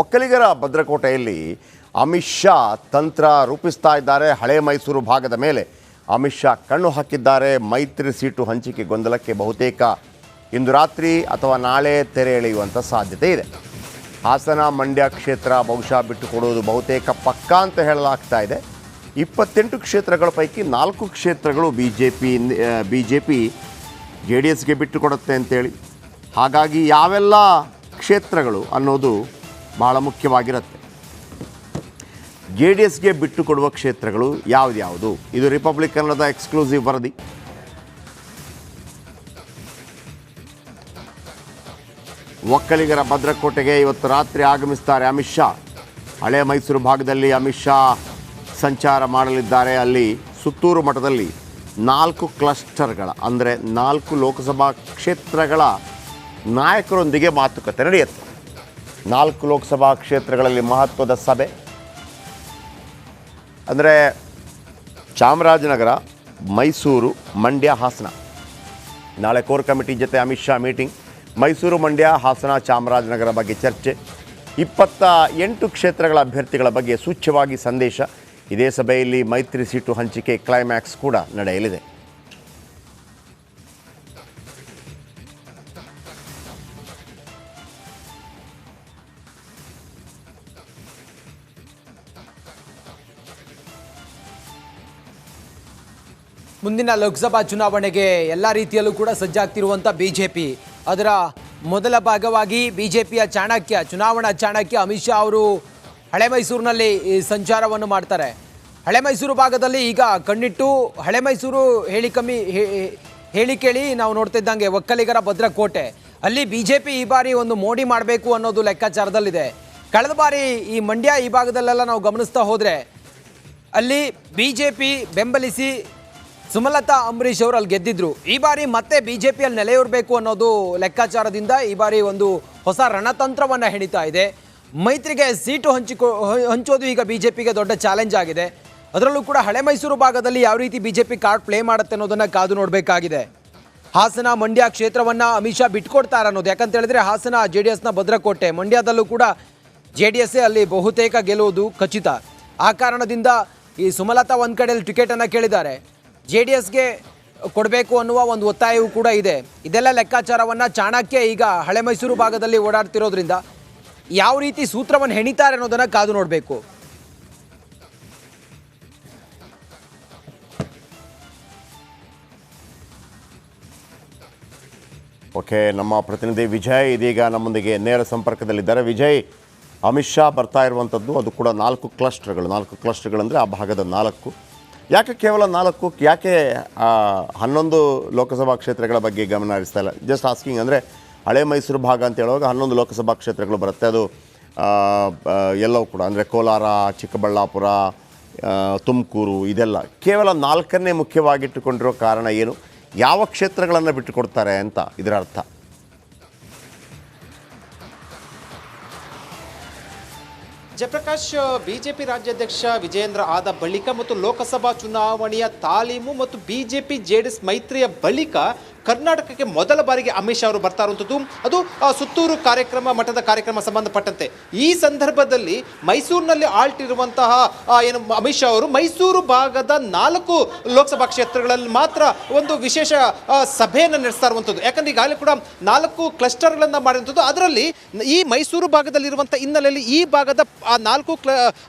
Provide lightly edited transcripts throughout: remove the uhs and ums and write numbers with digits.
ಒಕ್ಕಲಿಗರ ಭದ್ರಕೋಟೆಯಲ್ಲಿ ಅಮಿತ್ ಶಾ ತಂತ್ರ ರೂಪಿಸ್ತಾ ಇದ್ದಾರೆ. ಹಳೆ ಮೈಸೂರು ಭಾಗದ ಮೇಲೆ ಅಮಿತ್ ಶಾ ಕಣ್ಣು ಹಾಕಿದ್ದಾರೆ. ಮೈತ್ರಿ ಸೀಟು ಹಂಚಿಕೆ ಗೊಂದಲಕ್ಕೆ ಬಹುತೇಕ ಇಂದು ರಾತ್ರಿ ಅಥವಾ ನಾಳೆ ತೆರೆ ಎಳೆಯುವಂಥ ಸಾಧ್ಯತೆ ಇದೆ. ಹಾಸನ ಮಂಡ್ಯ ಕ್ಷೇತ್ರ ಬಹುಶಃ ಬಿಟ್ಟುಕೊಡುವುದು ಬಹುತೇಕ ಪಕ್ಕಾ ಅಂತ ಹೇಳಲಾಗ್ತಾ ಇದೆ. 28 ಕ್ಷೇತ್ರಗಳ ಪೈಕಿ 4 ಕ್ಷೇತ್ರಗಳು ಬಿಜೆಪಿ JDSಗೆ ಬಿಟ್ಟುಕೊಡುತ್ತೆ ಅಂತೇಳಿ. ಹಾಗಾಗಿ ಯಾವೆಲ್ಲ ಕ್ಷೇತ್ರಗಳು ಅನ್ನೋದು ಬಹಳ ಮುಖ್ಯವಾಗಿರುತ್ತೆ. JDSಗೆ ಬಿಟ್ಟುಕೊಡುವ ಕ್ಷೇತ್ರಗಳು ಯಾವ್ದು? ಇದು ರಿಪಬ್ಲಿಕ್ ಕನ್ನಡದ ಎಕ್ಸ್ಕ್ಲೂಸಿವ್ ವರದಿ. ಒಕ್ಕಲಿಗರ ಭದ್ರಕೋಟೆಗೆ ಇವತ್ತು ರಾತ್ರಿ ಆಗಮಿಸ್ತಾರೆ ಅಮಿತ್ ಶಾ. ಹಳೆ ಮೈಸೂರು ಭಾಗದಲ್ಲಿ ಅಮಿತ್ ಶಾ ಸಂಚಾರ ಮಾಡಲಿದ್ದಾರೆ. ಅಲ್ಲಿ ಸುತ್ತೂರು ಮಠದಲ್ಲಿ 4 ಕ್ಲಸ್ಟರ್ಗಳ ಅಂದರೆ 4 ಲೋಕಸಭಾ ಕ್ಷೇತ್ರಗಳ ನಾಯಕರೊಂದಿಗೆ ಮಾತುಕತೆ ನಡೆಯುತ್ತೆ. 4 ಲೋಕಸಭಾ ಕ್ಷೇತ್ರಗಳಲ್ಲಿ ಮಹತ್ವದ ಸಭೆ ಅಂದರೆ ಚಾಮರಾಜನಗರ, ಮೈಸೂರು, ಮಂಡ್ಯ, ಹಾಸನ. ನಾಳೆ ಕೋರ್ ಕಮಿಟಿ ಜೊತೆ ಅಮಿತ್ ಶಾ ಮೀಟಿಂಗ್. ಮೈಸೂರು, ಮಂಡ್ಯ, ಹಾಸನ, ಚಾಮರಾಜನಗರ ಬಗ್ಗೆ ಚರ್ಚೆ. 28 ಕ್ಷೇತ್ರಗಳ ಅಭ್ಯರ್ಥಿಗಳ ಬಗ್ಗೆ ಸೂಚ್ಯವಾಗಿ ಸಂದೇಶ. ಇದೇ ಸಭೆಯಲ್ಲಿ ಮೈತ್ರಿ ಸೀಟು ಹಂಚಿಕೆ ಕ್ಲೈಮ್ಯಾಕ್ಸ್ ಕೂಡ ನಡೆಯಲಿದೆ. ಮುಂದಿನ ಲೋಕಸಭಾ ಚುನಾವಣೆಗೆ ಎಲ್ಲ ರೀತಿಯಲ್ಲೂ ಕೂಡ ಸಜ್ಜಾಗ್ತಿರುವಂಥ ಬಿಜೆಪಿ, ಅದರ ಮೊದಲ ಭಾಗವಾಗಿ ಬಿಜೆಪಿಯ ಚಾಣಕ್ಯ, ಚುನಾವಣಾ ಚಾಣಕ್ಯ ಅಮಿತ್ ಶಾ ಅವರು ಹಳೆ ಮೈಸೂರಿನಲ್ಲಿ ಸಂಚಾರವನ್ನು ಮಾಡ್ತಾರೆ. ಹಳೆ ಮೈಸೂರು ಭಾಗದಲ್ಲಿ ಈಗ ಕಣ್ಣಿಟ್ಟು ಹಳೆ ಮೈಸೂರು ಹೇಳಿ ಕೇಳಿ ನಾವು ನೋಡ್ತಾ ಇದ್ದಂಗೆ ಒಕ್ಕಲಿಗರ ಭದ್ರಕೋಟೆ ಅಲ್ಲಿ ಬಿಜೆಪಿ ಈ ಬಾರಿ ಒಂದು ಮೋಡಿ ಮಾಡಬೇಕು ಅನ್ನೋದು ಲೆಕ್ಕಾಚಾರದಲ್ಲಿದೆ. ಕಳೆದ ಬಾರಿ ಈ ಮಂಡ್ಯ ಈ ಭಾಗದಲ್ಲೆಲ್ಲ ನಾವು ಗಮನಿಸ್ತಾ ಹೋದರೆ ಅಲ್ಲಿ ಬಿಜೆಪಿ ಬೆಂಬಲಿಸಿ ಸುಮಲತಾ ಅಂಬರೀಶ್ ಅವರು ಅಲ್ಲಿ ಗೆದ್ದಿದ್ರು. ಈ ಬಾರಿ ಮತ್ತೆ ಬಿಜೆಪಿಯಲ್ಲಿ ನೆಲೆಯೂರಬೇಕು ಅನ್ನೋದು ಲೆಕ್ಕಾಚಾರದಿಂದ ಈ ಬಾರಿ ಒಂದು ಹೊಸ ರಣತಂತ್ರವನ್ನು ಹೆಣಿತಾ ಇದೆ. ಮೈತ್ರಿಗೆ ಸೀಟು ಹಂಚೋದು ಈಗ ಬಿಜೆಪಿಗೆ ದೊಡ್ಡ ಚಾಲೆಂಜ್ ಆಗಿದೆ. ಅದರಲ್ಲೂ ಕೂಡ ಹಳೆ ಮೈಸೂರು ಭಾಗದಲ್ಲಿ ಯಾವ ರೀತಿ ಬಿಜೆಪಿ ಕಾರ್ಡ್ ಪ್ಲೇ ಮಾಡುತ್ತೆ ಅನ್ನೋದನ್ನು ಕಾದು ನೋಡಬೇಕಾಗಿದೆ. ಹಾಸನ ಮಂಡ್ಯ ಕ್ಷೇತ್ರವನ್ನು ಅಮಿತ್ ಶಾ ಬಿಟ್ಕೊಡ್ತಾರೆ ಅನ್ನೋದು, ಯಾಕಂತ ಹೇಳಿದ್ರೆ ಹಾಸನ JDSನ ಭದ್ರಕೋಟೆ, ಮಂಡ್ಯದಲ್ಲೂ ಕೂಡ JDS ಅಲ್ಲಿ ಬಹುತೇಕ ಗೆಲ್ಲುವುದು ಖಚಿತ. ಆ ಕಾರಣದಿಂದ ಈ ಸುಮಲತಾ ಒಂದು ಕಡೆಯಲ್ಲಿ ಟಿಕೆಟನ್ನು ಕೇಳಿದ್ದಾರೆ. JDSಗೆ ಕೊಡಬೇಕು ಅನ್ನುವ ಒಂದು ಒತ್ತಾಯವೂ ಕೂಡ ಇದೆ. ಇದೆಲ್ಲ ಲೆಕ್ಕಾಚಾರವನ್ನು ಚಾಣಕ್ಯ ಈಗ ಹಳೆ ಮೈಸೂರು ಭಾಗದಲ್ಲಿ ಓಡಾಡ್ತಿರೋದ್ರಿಂದ ಯಾವ ರೀತಿ ಸೂತ್ರವನ್ನು ಹೆಣಿತಾರೆ ಅನ್ನೋದನ್ನು ಕಾದು ನೋಡಬೇಕು. ಓಕೆ, ನಮ್ಮ ಪ್ರತಿನಿಧಿ ವಿಜಯ್ ಇದೀಗ ನಮ್ಮೊಂದಿಗೆ ನೇರ ಸಂಪರ್ಕದಲ್ಲಿದ್ದಾರೆ. ವಿಜಯ್, ಅಮಿತ್ ಶಾ ಬರ್ತಾ ಇರುವಂಥದ್ದು ಅದು ಕೂಡ 4 ಕ್ಲಸ್ಟರ್ಗಳು ಅಂದರೆ ಆ ಭಾಗದ 4. ಯಾಕೆ ಕೇವಲ 4? ಯಾಕೆ 11 ಲೋಕಸಭಾ ಕ್ಷೇತ್ರಗಳ ಬಗ್ಗೆ ಗಮನ ಹರಿಸ್ತಾ ಇಲ್ಲ? Just asking. ಅಂದರೆ ಹಳೆ ಮೈಸೂರು ಭಾಗ ಅಂತ ಹೇಳುವಾಗ 11 ಲೋಕಸಭಾ ಕ್ಷೇತ್ರಗಳು ಬರುತ್ತೆ. ಅದು ಎಲ್ಲವೂ ಕೂಡ ಅಂದರೆ ಕೋಲಾರ, ಚಿಕ್ಕಬಳ್ಳಾಪುರ, ತುಮಕೂರು, ಇದೆಲ್ಲ ಕೇವಲ 4ನ್ನೇ ಮುಖ್ಯವಾಗಿಟ್ಟುಕೊಂಡಿರೋ ಕಾರಣ ಏನು? ಯಾವ ಕ್ಷೇತ್ರಗಳನ್ನು ಬಿಟ್ಟುಕೊಡ್ತಾರೆ ಅಂತ ಇದರ ಅರ್ಥ? ಜಯಪ್ರಕಾಶ್, ಬಿಜೆಪಿ ರಾಜ್ಯಾಧ್ಯಕ್ಷ ವಿಜಯೇಂದ್ರ ಆದ ಬಳಿಕ ಮತ್ತು ಲೋಕಸಭಾ ಚುನಾವಣೆಯ ತಾಲೀಮು ಮತ್ತು ಬಿಜೆಪಿ JDS ಮೈತ್ರಿಯ ಬಳಿಕ ಕರ್ನಾಟಕಕ್ಕೆ ಮೊದಲ ಬಾರಿಗೆ ಅಮಿತ್ ಶಾ ಅವರು ಬರ್ತಾ ಇರುವಂಥದ್ದು. ಅದು ಸುತ್ತೂರು ಮಠದ ಕಾರ್ಯಕ್ರಮ ಸಂಬಂಧಪಟ್ಟಂತೆ. ಈ ಸಂದರ್ಭದಲ್ಲಿ ಮೈಸೂರಿನಲ್ಲಿ ಆಲ್ಟಿರುವಂತಹ ಏನು ಅಮಿತ್ ಶಾ ಅವರು ಮೈಸೂರು ಭಾಗದ 4 ಲೋಕಸಭಾ ಕ್ಷೇತ್ರಗಳಲ್ಲಿ ಮಾತ್ರ ಒಂದು ವಿಶೇಷ ಸಭೆಯನ್ನು ನಡೆಸ್ತಾ ಇರುವಂಥದ್ದು. ಯಾಕಂದ್ರೆ ಈಗಾಗಲೇ ಕೂಡ 4 ಕ್ಲಸ್ಟರ್ಗಳನ್ನು ಮಾಡಿರುವಂಥದ್ದು. ಅದರಲ್ಲಿ ಈ ಮೈಸೂರು ಭಾಗದಲ್ಲಿರುವಂಥ ಹಿನ್ನೆಲೆಯಲ್ಲಿ ಈ ಭಾಗದ 4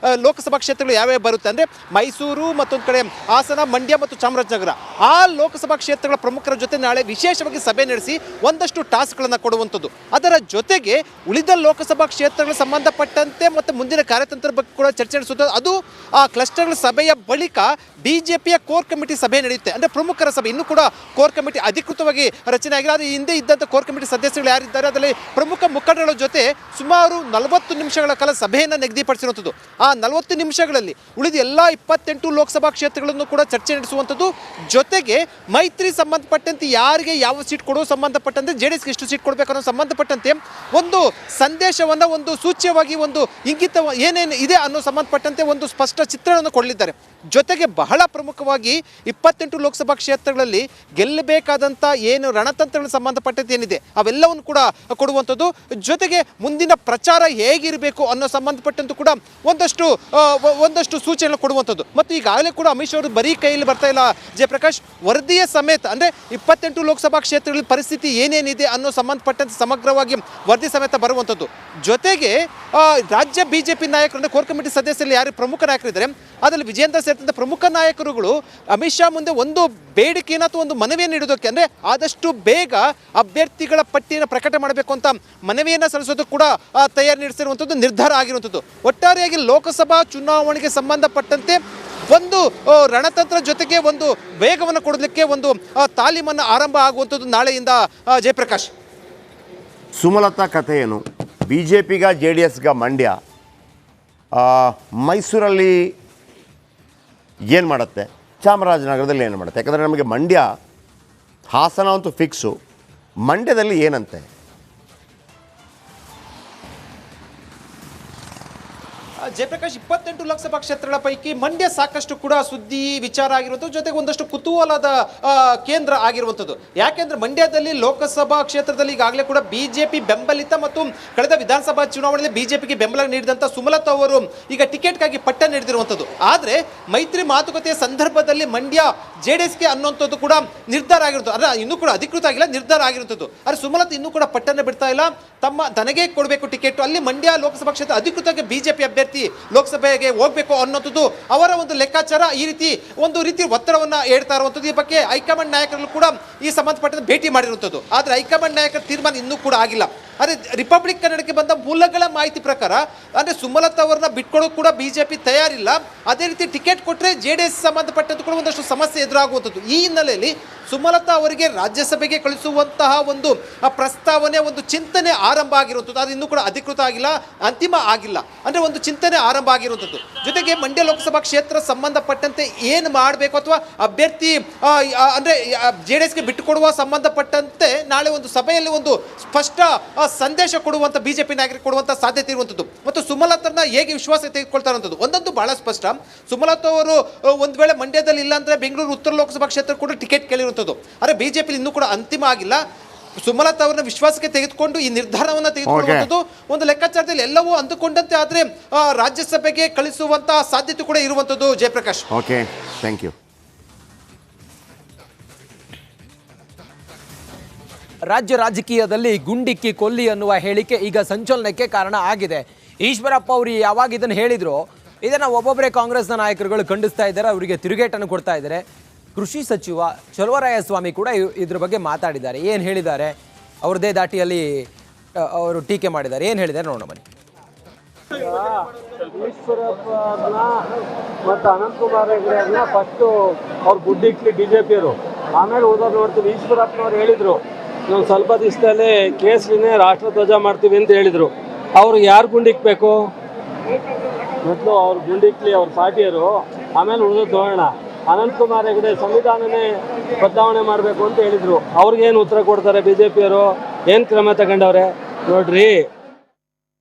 ಲೋಕಸಭಾ ಕ್ಷೇತ್ರಗಳು ಯಾವ್ಯಾವ ಬರುತ್ತೆ ಅಂದರೆ ಮೈಸೂರು, ಮತ್ತೊಂದು ಕಡೆ ಹಾಸನ, ಮಂಡ್ಯ ಮತ್ತು ಚಾಮರಾಜನಗರ. ಆ ಲೋಕಸಭಾ ಕ್ಷೇತ್ರಗಳ ಪ್ರಮುಖರ ಜೊತೆ ನಾಳೆ ವಿಶೇಷವಾಗಿ ಸಭೆ ನಡೆಸಿ ಒಂದಷ್ಟು ಟಾಸ್ಕ್ಗಳನ್ನು ಕೊಡುವಂಥದ್ದು. ಅದರ ಜೊತೆಗೆ ಉಳಿದ ಲೋಕಸಭಾ ಕ್ಷೇತ್ರಗಳಿಗೆ ಸಂಬಂಧಪಟ್ಟಂತೆ ಮತ್ತು ಮುಂದಿನ ಕಾರ್ಯತಂತ್ರ ಬಗ್ಗೆ ಕೂಡ ಚರ್ಚೆ ನಡೆಸುತ್ತದೆ. ಅದು ಆ ಕ್ಲಸ್ಟರ್ಗಳ ಸಭೆಯ ಬಳಿಕ ಬಿಜೆಪಿಯ ಕೋರ್ ಕಮಿಟಿ ಸಭೆ ನಡೆಯುತ್ತೆ. ಅಂದರೆ ಪ್ರಮುಖರ ಸಭೆ. ಇನ್ನೂ ಕೂಡ ಕೋರ್ ಕಮಿಟಿ ಅಧಿಕೃತವಾಗಿ ರಚನೆ ಆಗಿದೆ. ಅದು ಹಿಂದೆ ಇದ್ದಂಥ ಕೋರ್ ಕಮಿಟಿ ಸದಸ್ಯರು ಯಾರಿದ್ದಾರೆ ಅದರಲ್ಲಿ ಪ್ರಮುಖ ಮುಖಂಡರ ಜೊತೆ ಸುಮಾರು 40 ನಿಮಿಷಗಳ ಕಾಲ ಸಭೆಯನ್ನು ನಿಗದಿಪಡಿಸಿರುವಂಥದ್ದು. ಆ 40 ನಿಮಿಷಗಳಲ್ಲಿ ಉಳಿದ ಎಲ್ಲ 28 ಲೋಕಸಭಾ ಕ್ಷೇತ್ರಗಳನ್ನು ಕೂಡ ಚರ್ಚೆ ನಡೆಸುವಂಥದ್ದು. ಜೊತೆಗೆ ಮೈತ್ರಿ ಸಂಬಂಧಪಟ್ಟಂತೆ ಯಾರು ಯಾರಿಗೆ ಯಾವ ಸೀಟ್ ಕೊಡೋ ಸಂಬಂಧಪಟ್ಟಂತೆ JDSಗೆ ಎಷ್ಟು ಸೀಟ್ ಕೊಡಬೇಕು ಅನ್ನೋ ಸಂಬಂಧಪಟ್ಟಂತೆ ಒಂದು ಸಂದೇಶವನ್ನು, ಒಂದು ಸೂಚ್ಯವಾಗಿ, ಒಂದು ಇಂಗಿತ ಏನೇನು ಇದೆ ಅನ್ನೋ ಸಂಬಂಧಪಟ್ಟಂತೆ ಒಂದು ಸ್ಪಷ್ಟ ಚಿತ್ರಣವನ್ನು ಕೊಡಲಿದ್ದಾರೆ. ಜೊತೆಗೆ ಬಹಳ ಪ್ರಮುಖವಾಗಿ 28 ಲೋಕಸಭಾ ಕ್ಷೇತ್ರಗಳಲ್ಲಿ ಗೆಲ್ಲಬೇಕಾದಂಥ ಏನು ರಣತಂತ್ರಗಳಿಗೆ ಸಂಬಂಧಪಟ್ಟಂತೆ ಏನಿದೆ ಅವೆಲ್ಲವನ್ನು ಕೂಡ ಕೊಡುವಂಥದ್ದು. ಜೊತೆಗೆ ಮುಂದಿನ ಪ್ರಚಾರ ಹೇಗಿರಬೇಕು ಅನ್ನೋ ಸಂಬಂಧಪಟ್ಟಂತೂ ಕೂಡ ಒಂದಷ್ಟು ಸೂಚನೆ ಕೊಡುವಂಥದ್ದು. ಮತ್ತು ಈಗಾಗಲೇ ಕೂಡ ಅಮಿತ್ ಶಾ ಅವರು ಬರೀ ಕೈಯಲ್ಲಿ ಬರ್ತಾ ಇಲ್ಲ ಜಯಪ್ರಕಾಶ್, ವರದಿಯ ಸಮೇತ ಅಂದರೆ 28 ಲೋಕಸಭಾ ಕ್ಷೇತ್ರಗಳಲ್ಲಿ ಪರಿಸ್ಥಿತಿ ಏನೇನಿದೆ ಅನ್ನೋ ಸಂಬಂಧಪಟ್ಟಂತೆ ಸಮಗ್ರವಾಗಿ ವರದಿ ಸಮೇತ ಬರುವಂಥದ್ದು. ಜೊತೆಗೆ ರಾಜ್ಯ BJP ನಾಯಕರು ಅಂದರೆ ಕೋರ್ ಕಮಿಟಿ ಸದಸ್ಯರಲ್ಲಿ ಯಾರು ಪ್ರಮುಖ ನಾಯಕರಿದ್ದಾರೆ ಅದರಲ್ಲಿ ವಿಜೇಂದ್ರ ಸೇರಿದಂಥ ಪ್ರಮುಖ ನಾಯಕರುಗಳು ಅಮಿತ್ ಶಾ ಮುಂದೆ ಒಂದು ಬೇಡಿಕೆಯನ್ನು ಅಥವಾ ಒಂದು ಮನವಿಯನ್ನು ನೀಡೋದಕ್ಕೆ, ಅಂದರೆ ಆದಷ್ಟು ಬೇಗ ಅಭ್ಯರ್ಥಿಗಳ ಪಟ್ಟಿಯನ್ನು ಪ್ರಕಟ ಮಾಡಬೇಕು ಅಂತ ಮನವಿಯನ್ನು ಸಲ್ಲಿಸೋದಕ್ಕೆ ಕೂಡ ತಯಾರಿ ನಡೆಸಿರುವಂಥದ್ದು, ನಿರ್ಧಾರ ಆಗಿರುವಂಥದ್ದು. ಒಟ್ಟಾರೆಯಾಗಿ ಲೋಕಸಭಾ ಚುನಾವಣೆಗೆ ಸಂಬಂಧಪಟ್ಟಂತೆ ಒಂದು ರಣತಂತ್ರ ಜೊತೆಗೆ ಒಂದು ವೇಗವನ್ನು ಕೊಡಲಿಕ್ಕೆ ಒಂದು ತಾಲೀಮನ್ನು ಆರಂಭ ಆಗುವಂಥದ್ದು ನಾಳೆಯಿಂದ. ಜಯಪ್ರಕಾಶ್, ಸುಮಲತಾ ಕಥೆ ಏನು? BJPಗ JDSಗ ಮಂಡ್ಯ, ಮೈಸೂರಲ್ಲಿ ಏನು ಮಾಡುತ್ತೆ, ಚಾಮರಾಜನಗರದಲ್ಲಿ ಏನು ಮಾಡುತ್ತೆ? ಯಾಕಂದರೆ ನಮಗೆ ಮಂಡ್ಯ, ಹಾಸನ ಅಂತೂ ಫಿಕ್ಸು, ಮಂಡ್ಯದಲ್ಲಿ ಏನಂತೆ? ಜಯಪ್ರಕಾಶ್, 28 ಲೋಕಸಭಾ ಕ್ಷೇತ್ರಗಳ ಪೈಕಿ ಮಂಡ್ಯ ಸಾಕಷ್ಟು ಕೂಡ ಸುದ್ದಿ ವಿಚಾರ ಆಗಿರುವಂಥದ್ದು, ಜೊತೆಗೆ ಒಂದಷ್ಟು ಕುತೂಹಲದ ಕೇಂದ್ರ ಆಗಿರುವಂಥದ್ದು. ಯಾಕೆಂದ್ರೆ ಮಂಡ್ಯದಲ್ಲಿ ಲೋಕಸಭಾ ಕ್ಷೇತ್ರದಲ್ಲಿ ಈಗಾಗಲೇ ಕೂಡ BJP ಬೆಂಬಲಿತ ಮತ್ತು ಕಳೆದ ವಿಧಾನಸಭಾ ಚುನಾವಣೆಯಲ್ಲಿ BJPಗೆ ಬೆಂಬಲ ನೀಡಿದಂಥ ಸುಮಲತಾ ಅವರು ಈಗ ಟಿಕೆಟ್ಗಾಗಿ ಪಟ್ಟ ನೀಡಿರುವಂಥದ್ದು. ಆದರೆ ಮೈತ್ರಿ ಮಾತುಕತೆಯ ಸಂದರ್ಭದಲ್ಲಿ ಮಂಡ್ಯ JDSಗೆ ಅನ್ನುವಂಥದ್ದು ಕೂಡ ನಿರ್ಧಾರ ಆಗಿರುವಂಥದ್ದು. ಅಂದರೆ ಇನ್ನೂ ಕೂಡ ಅಧಿಕೃತ ಆಗಿಲ್ಲ, ನಿರ್ಧಾರ ಆಗಿರುವಂಥದ್ದು. ಆದರೆ ಸುಮಲತಾ ಇನ್ನೂ ಕೂಡ ಪಟ್ಟನ್ನು ಬಿಡ್ತಾ ಇಲ್ಲ, ತನಗೆ ಕೊಡಬೇಕು ಟಿಕೆಟ್. ಅಲ್ಲಿ ಮಂಡ್ಯ ಲೋಕಸಭಾ ಕ್ಷೇತ್ರ ಅಧಿಕೃತವಾಗಿ BJP ಅಭ್ಯರ್ಥಿ ಲೋಕಸಭೆಗೆ ಹೋಗಬೇಕು ಅನ್ನೋದು ಅವರ ಒಂದು ಲೆಕ್ಕಾಚಾರ. ಈ ರೀತಿ ಒತ್ತಡವನ್ನು ಹೇಳ್ತಾ ಇರುವಂಥದ್ದು. ಈ ಬಗ್ಗೆ ಹೈಕಮಾಂಡ್ ನಾಯಕರು ಕೂಡ ಈ ಸಂಬಂಧಪಟ್ಟ ಭೇಟಿ ಮಾಡಿರುವಂಥದ್ದು. ಆದರೆ ಹೈಕಮಾಂಡ್ ನಾಯಕರ ತೀರ್ಮಾನ ಇನ್ನೂ ಕೂಡ ಆಗಿಲ್ಲ. ಆದರೆ ರಿಪಬ್ಲಿಕ್ ಕನ್ನಡಕ್ಕೆ ಬಂದ ಮೂಲಗಳ ಮಾಹಿತಿ ಪ್ರಕಾರ ಅಂದರೆ ಸುಮಲತಾ ಅವರನ್ನ ಬಿಟ್ಕೊಡೋಕೆ ಕೂಡ BJP ತಯಾರಿಲ್ಲ. ಅದೇ ರೀತಿ ಟಿಕೆಟ್ ಕೊಟ್ಟರೆ JDS ಸಂಬಂಧಪಟ್ಟಂತೆ ಕೂಡ ಒಂದಷ್ಟು ಸಮಸ್ಯೆ ಎದುರಾಗುವಂಥದ್ದು. ಈ ಹಿನ್ನೆಲೆಯಲ್ಲಿ ಸುಮಲತಾ ಅವರಿಗೆ ರಾಜ್ಯಸಭೆಗೆ ಕಳಿಸುವಂತಹ ಒಂದು ಪ್ರಸ್ತಾವನೆ, ಒಂದು ಚಿಂತನೆ ಆರಂಭ ಆಗಿರುವಂಥದ್ದು. ಅದು ಇನ್ನೂ ಕೂಡ ಅಧಿಕೃತ ಆಗಿಲ್ಲ, ಅಂತಿಮ ಆಗಿಲ್ಲ. ಅಂದರೆ ಒಂದು ಚಿಂತನೆ ಆರಂಭ ಆಗಿರುವಂಥದ್ದು. ಜೊತೆಗೆ ಮಂಡ್ಯ ಲೋಕಸಭಾ ಕ್ಷೇತ್ರ ಸಂಬಂಧಪಟ್ಟಂತೆ ಏನು ಮಾಡಬೇಕು ಅಥವಾ ಅಭ್ಯರ್ಥಿ ಅಂದರೆ JDSಗೆ ಬಿಟ್ಟುಕೊಡುವ ಸಂಬಂಧಪಟ್ಟಂತೆ ನಾಳೆ ಒಂದು ಸಭೆಯಲ್ಲಿ ಒಂದು ಸ್ಪಷ್ಟ ಸಂದೇಶ ಕೊಡುವಂಥ BJP ನಾಯಕರಿಗೆ ಕೊಡುವಂಥ ಸಾಧ್ಯತೆ ಇರುವಂಥದ್ದು. ಮತ್ತು ಸುಮಲತಾರನ್ನ ಹೇಗೆ ವಿಶ್ವಾಸ ತೆಗೆದುಕೊಳ್ತಾ ಇರುವಂಥದ್ದು ಒಂದೊಂದು ಬಹಳ ಸ್ಪಷ್ಟ. ಸುಮಲತಾ ಅವರು ಒಂದು ವೇಳೆ ಮಂಡ್ಯದಲ್ಲಿ ಇಲ್ಲ ಅಂದರೆ ಬೆಂಗಳೂರು ಉತ್ತರ ಲೋಕಸಭಾ ಕ್ಷೇತ್ರ ಕೂಡ ಟಿಕೆಟ್ ಕೇಳಿರುವಂಥದ್ದು. ಆದರೆ BJP ಇನ್ನೂ ಕೂಡ ಅಂತಿಮ ಆಗಿಲ್ಲ. ಸುಮಲತಾ ಅವರನ್ನ ವಿಶ್ವಾಸಕ್ಕೆ ತೆಗೆದುಕೊಂಡು ಈ ನಿರ್ಧಾರವನ್ನು ತೆಗೆದುಕೊಳ್ಳುವಂಥದ್ದು ಒಂದು ಲೆಕ್ಕಾಚಾರದಲ್ಲಿ ಎಲ್ಲವೂ ಅಂದುಕೊಂಡಂತೆ ಆದರೆ ರಾಜ್ಯಸಭೆಗೆ ಕಳಿಸುವಂತಹ ಸಾಧ್ಯತೆ ಕೂಡ ಇರುವಂಥದ್ದು. Jayaprakash, okay, thank you. ರಾಜ್ಯ ರಾಜಕೀಯದಲ್ಲಿ ಗುಂಡಿಕ್ಕಿ ಕೊಲ್ಲಿ ಅನ್ನುವ ಹೇಳಿಕೆ ಈಗ ಸಂಚಲನಕ್ಕೆ ಕಾರಣ ಆಗಿದೆ. ಈಶ್ವರಪ್ಪ ಅವರು ಯಾವಾಗ ಇದನ್ನು ಹೇಳಿದ್ರು, ಇದನ್ನು ಒಬ್ಬೊಬ್ಬರೇ ಕಾಂಗ್ರೆಸ್ನ ನಾಯಕರುಗಳು ಖಂಡಿಸ್ತಾ ಇದ್ದಾರೆ, ಅವರಿಗೆ ತಿರುಗೇಟನ್ನು ಕೊಡ್ತಾ ಇದ್ದಾರೆ. ಕೃಷಿ ಸಚಿವ ಚಲುವರಾಯಸ್ವಾಮಿ ಕೂಡ ಇದ್ರ ಬಗ್ಗೆ ಮಾತಾಡಿದ್ದಾರೆ. ಏನು ಹೇಳಿದ್ದಾರೆ, ಅವ್ರದ್ದೇ ದಾಟಿಯಲ್ಲಿ ಅವರು ಟೀಕೆ ಮಾಡಿದ್ದಾರೆ. ಏನು ಹೇಳಿದ್ದಾರೆ ನೋಡೋಣ ಬನ್ನಿ. ಈಶ್ವರಪ್ಪನ ಮತ್ತು ಅನಂತಕುಮಾರ್ ಹೆಗಡೆಯವ್ರನ್ನ ಫಸ್ಟು ಅವ್ರು ಗುಡ್ಡಿಕ್ಲಿ BJPಯವರು, ಆಮೇಲೆ ಉಳಿದವ್ರು ನೋಡ್ತೀವಿ. ಈಶ್ವರಪ್ಪನವ್ರು ಹೇಳಿದರು ನಾವು ಸ್ವಲ್ಪ ದಿವಸದಲ್ಲೇ ಕೇಸರಿನೇ ರಾಷ್ಟ್ರಧ್ವಜ ಮಾಡ್ತೀವಿ ಅಂತ ಹೇಳಿದರು. ಅವ್ರು ಯಾರು ಗುಂಡಿಕ್ಬೇಕು? ಮೊದಲು ಅವ್ರು ಗುಂಡಿಕ್ಲಿ ಅವ್ರ ಪಾರ್ಟಿಯವರು, ಆಮೇಲೆ ಉಳಿದದ್ದು ನೋಡೋಣ. ಅನಂತಕುಮಾರ್ ಹೆಗಡೆ ಸಂವಿಧಾನನೇ ಬದಲಾವಣೆ ಮಾಡಬೇಕು ಅಂತ ಹೇಳಿದರು. ಅವ್ರಿಗೇನು ಉತ್ತರ ಕೊಡ್ತಾರೆ BJPಯವರು? ಏನು ಕ್ರಮ ತಗೊಂಡವ್ರೆ ನೋಡ್ರಿ.